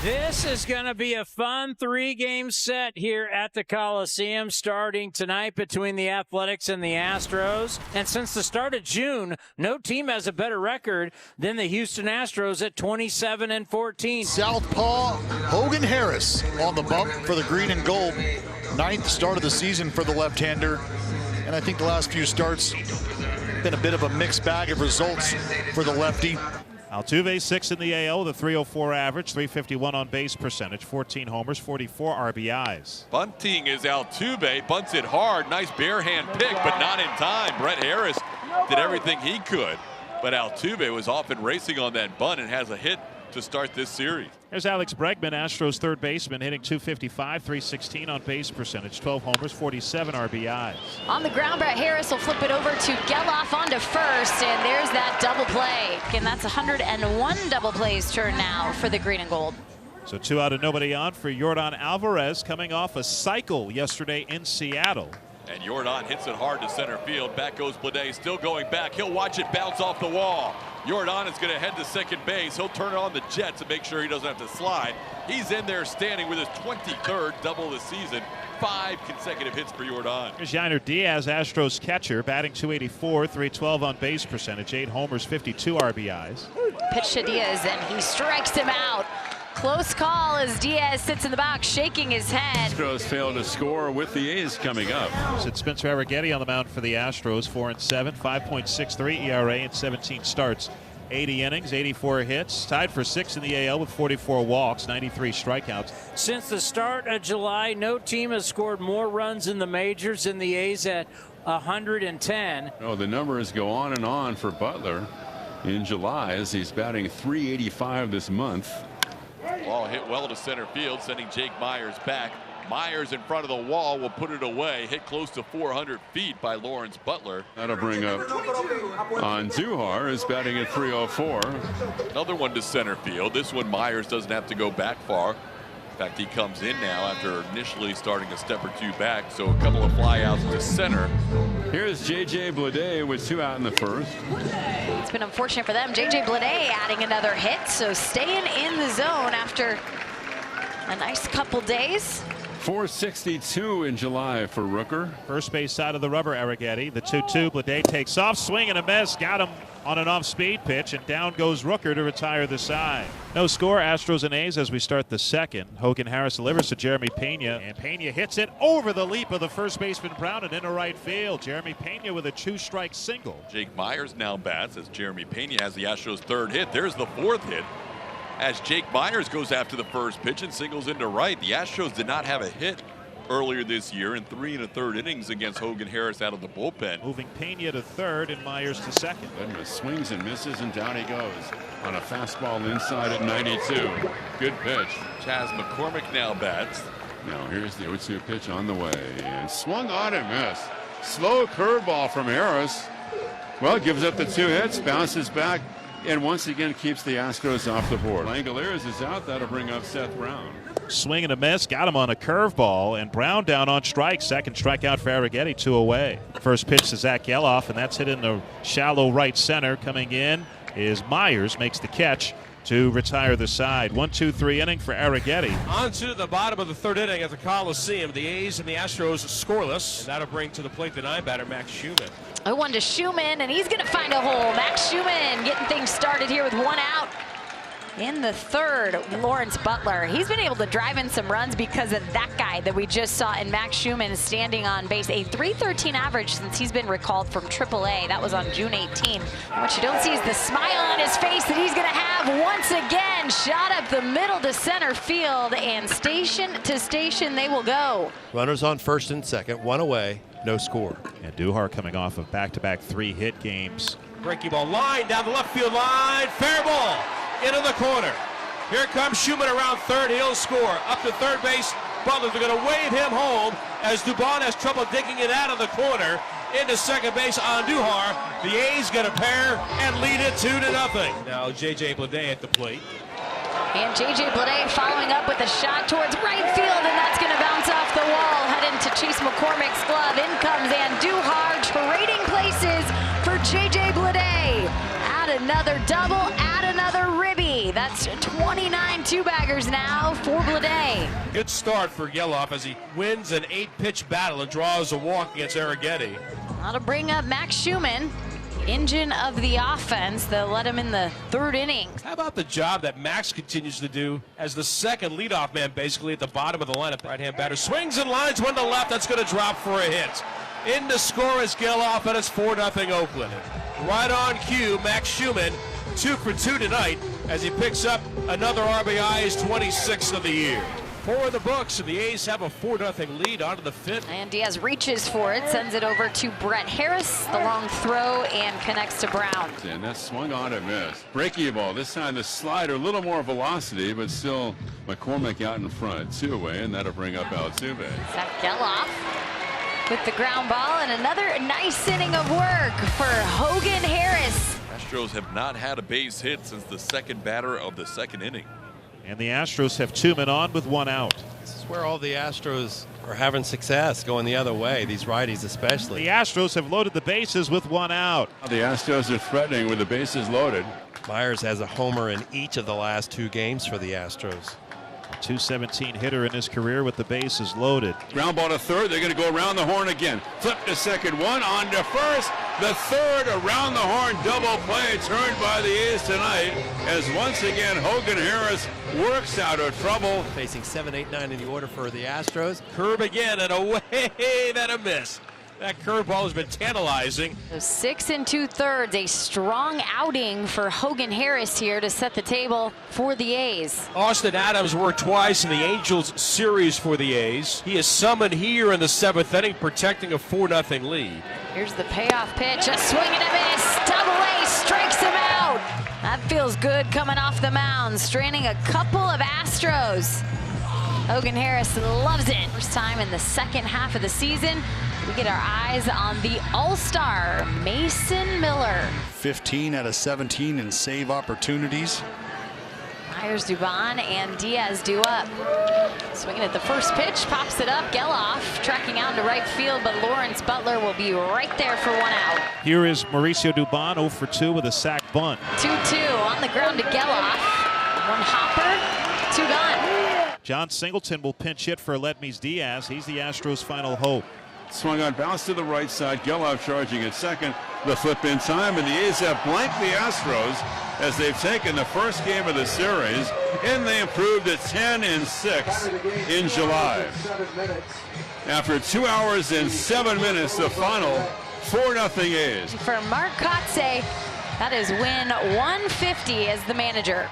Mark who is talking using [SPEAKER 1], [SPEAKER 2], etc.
[SPEAKER 1] This is going to be a fun three-game set here at the Coliseum starting tonight between the Athletics and the Astros. And since the start of June, no team has a better record than the Houston Astros at 27-14.
[SPEAKER 2] Southpaw Hogan Harris on the bump for the green and gold. Ninth start of the season for the left-hander. And I think the last few starts been a bit of a mixed bag of results for the lefty.
[SPEAKER 3] Altuve 6 in the AL with a .304 average, .351 on base percentage, 14 homers, 44 RBIs.
[SPEAKER 4] Bunting is Altuve, bunts it hard, nice bare hand pick, but not in time. Brett Harris did everything he could, but Altuve was off and racing on that bunt and has a hit to start this series.
[SPEAKER 3] There's Alex Bregman, Astros third baseman, hitting .255, .316 on base percentage, 12 homers, 47 RBIs.
[SPEAKER 5] On the ground, Brett Harris will flip it over to Geloff onto first, and there's that double play. And that's 101 double plays turn now for the green and gold.
[SPEAKER 3] So 2 out and nobody on for Yordan Alvarez, coming off a cycle yesterday in Seattle.
[SPEAKER 4] And Yordan hits it hard to center field. Back goes Bleday, still going back. He'll watch it bounce off the wall. Yordan is going to head to second base. He'll turn it on the jet to make sure he doesn't have to slide. He's in there standing with his 23rd double of the season. 5 consecutive hits for Yordan.
[SPEAKER 3] Here's Yainer Diaz, Astros catcher, batting .284, .312 on base percentage, 8 homers, 52 RBIs.
[SPEAKER 5] Pitch to Diaz, and he strikes him out. Close call as Diaz sits in the box shaking his head.
[SPEAKER 6] Astros failed to score with the A's coming up.
[SPEAKER 3] It's Spencer Arrighetti on the mound for the Astros, 4-7, 5.63 ERA in 17 starts, 80 innings, 84 hits, tied for 6th in the AL with 44 walks, 93 strikeouts.
[SPEAKER 1] Since the start of July, no team has scored more runs in the majors than the A's at 110.
[SPEAKER 6] Oh, the numbers go on and on for Butler in July as he's batting .385 this month.
[SPEAKER 4] Ball hit well to center field, sending Jake Myers back. Myers in front of the wall will put it away. Hit close to 400 feet by Lawrence Butler.
[SPEAKER 6] That'll bring up Andujar, is batting at .304.
[SPEAKER 4] Another one to center field. This one Myers doesn't have to go back far. In fact, he comes in now after initially starting a step or 2 back. So a couple of flyouts to center.
[SPEAKER 6] Here's J.J. Bleday with 2 out in the first.
[SPEAKER 5] It's been unfortunate for them. J.J. Bleday adding another hit, so staying in the zone after a nice couple days.
[SPEAKER 6] .462 in July for Rooker.
[SPEAKER 3] First base side of the rubber, Arrighetti. The 2-2, Bleday takes off, swing and a miss, got him on an off-speed pitch, and down goes Rooker to retire the side. No score, Astros and A's as we start the second. Hogan Harris delivers to Jeremy Pena, and Pena hits it over the leap of the first baseman Brown and into right field. Jeremy Pena with a 2-strike single.
[SPEAKER 4] Jake Myers now bats as Jeremy Pena has the Astros' 3rd hit. There's the 4th hit as Jake Myers goes after the first pitch and singles into right. The Astros did not have a hit earlier this year in 3 1/3 innings against Hogan Harris out of the bullpen.
[SPEAKER 3] Moving Pena to third and Myers to second.
[SPEAKER 6] Goodness, swings and misses, and down he goes on a fastball inside at 92. Good pitch.
[SPEAKER 4] Chas McCormick now bats.
[SPEAKER 6] Now here's the 0-2 pitch on the way, and swung on and missed. Slow curveball from Harris. Well, gives up the 2 hits, bounces back, and once again keeps the Astros off the board. Langoliers is out. That'll bring up Seth Brown.
[SPEAKER 3] Swing and a miss, got him on a curveball, and Brown down on strike. Second strikeout for Arrighetti, 2 away. First pitch to Zach Geloff, and that's hit in the shallow right center. Coming in is Myers, makes the catch to retire the side. 1-2-3 inning for Arrighetti.
[SPEAKER 7] On to the bottom of the 3rd inning at the Coliseum. The A's and the Astros scoreless. That'll bring to the plate the 9 batter, Max Schumann.
[SPEAKER 5] 0-1 to Schumann, and he's going to find a hole. Max Schumann getting things started here with 1 out. In the 3rd, Lawrence Butler. He's been able to drive in some runs because of that guy that we just saw in Max Schumann standing on base. A .313 average since he's been recalled from AAA. That was on June 18. And what you don't see is the smile on his face that he's going to have once again. Shot up the middle to center field, and station to station they will go.
[SPEAKER 8] Runners on first and second, 1 away, no score.
[SPEAKER 3] And Duhar coming off of back-to-back 3-hit games.
[SPEAKER 7] Breaking ball line down the left field line. Fair ball into the corner. Here comes Schumann around third. He'll score. Up to third base. Butler's going to wave him home as Dubon has trouble digging it out of the corner. Into second base on Duhar. The A's get a pair and lead it 2-0. Now J.J. Bleday at the plate.
[SPEAKER 5] And J.J. Bleday following up with a shot towards right field, and that's going to bounce off the wall, head into Chase McCormick's glove. In comes Andujar, trading places for J.J. Bleday. Out Add another double, add another ribby. That's 29 two-baggers now for Bleday.
[SPEAKER 7] Good start for Geloff as he wins an 8-pitch battle and draws a walk against Arrighetti.
[SPEAKER 5] That'll bring up Max Schumann, engine of the offense. They'll let him in the third inning.
[SPEAKER 7] How about the job that Max continues to do as the second leadoff man, basically at the bottom of the lineup? Right-hand batter swings and lines one to left. That's going to drop for a hit. In to score is Geloff, and it's 4-0 Oakland. Right on cue, Max Schumann, 2 for 2 tonight as he picks up another RBI, his 26th of the year. 4 in the books, and the A's have a 4-0 lead onto the fifth.
[SPEAKER 5] And Diaz reaches for it, sends it over to Brett Harris. The long throw and connects to Brown.
[SPEAKER 6] And that swung on and missed. Breaking ball. This time the slider, a little more velocity, but still McCormick out in front. 2 away, and that'll bring up Altuve.
[SPEAKER 5] Zach Geloff with the ground ball, and another nice inning of work for Hogan Harris.
[SPEAKER 4] Astros have not had a base hit since the second batter of the second inning.
[SPEAKER 3] And the Astros have 2 men on with 1 out.
[SPEAKER 8] This is where all the Astros are having success, going the other way, these righties especially.
[SPEAKER 3] The Astros have loaded the bases with 1 out.
[SPEAKER 6] The Astros are threatening with the bases loaded.
[SPEAKER 8] Myers has a homer in each of the last 2 games for the Astros.
[SPEAKER 3] .217 hitter in his career with the bases loaded.
[SPEAKER 6] Ground ball to third. They're going to go around the horn again. Flip to second, 1 on to first. The third around the horn double play turned by the A's tonight as once again Hogan Harris works out of trouble.
[SPEAKER 8] Facing 7, 8, 9 in the order for the Astros.
[SPEAKER 7] Curve again and away, that a miss. That curveball has been tantalizing.
[SPEAKER 5] So 6 2/3, a strong outing for Hogan Harris here to set the table for the A's.
[SPEAKER 7] Austin Adams worked twice in the Angels series for the A's. He is summoned here in the 7th inning, protecting a 4-0 lead.
[SPEAKER 5] Here's the payoff pitch, a swing and a miss. Double A strikes him out. That feels good coming off the mound, straining a couple of Astros. Hogan Harris loves it. First time in the second half of the season, we get our eyes on the All-Star, Mason Miller.
[SPEAKER 2] 15 out of 17 in save opportunities.
[SPEAKER 5] Myers, Dubon, and Diaz do up. Swinging at the first pitch, pops it up. Geloff tracking out into right field, but Lawrence Butler will be right there for 1 out.
[SPEAKER 3] Here is Mauricio Dubon, 0 for 2 with a sac bunt.
[SPEAKER 5] 2-2 on the ground to Geloff. 1 hopper, 2 gone.
[SPEAKER 3] John Singleton will pinch hit for Aledmys Diaz. He's the Astros' final hope.
[SPEAKER 6] Swung on, bounce to the right side. Geloff charging at second. The flip in time, and the A's have blanked the Astros as they've taken the first game of the series, and they improved to 10-6 in July. After 2 hours and 7 minutes, the final 4-0 A's.
[SPEAKER 5] For Mark Kotze, that is win 150 as the manager.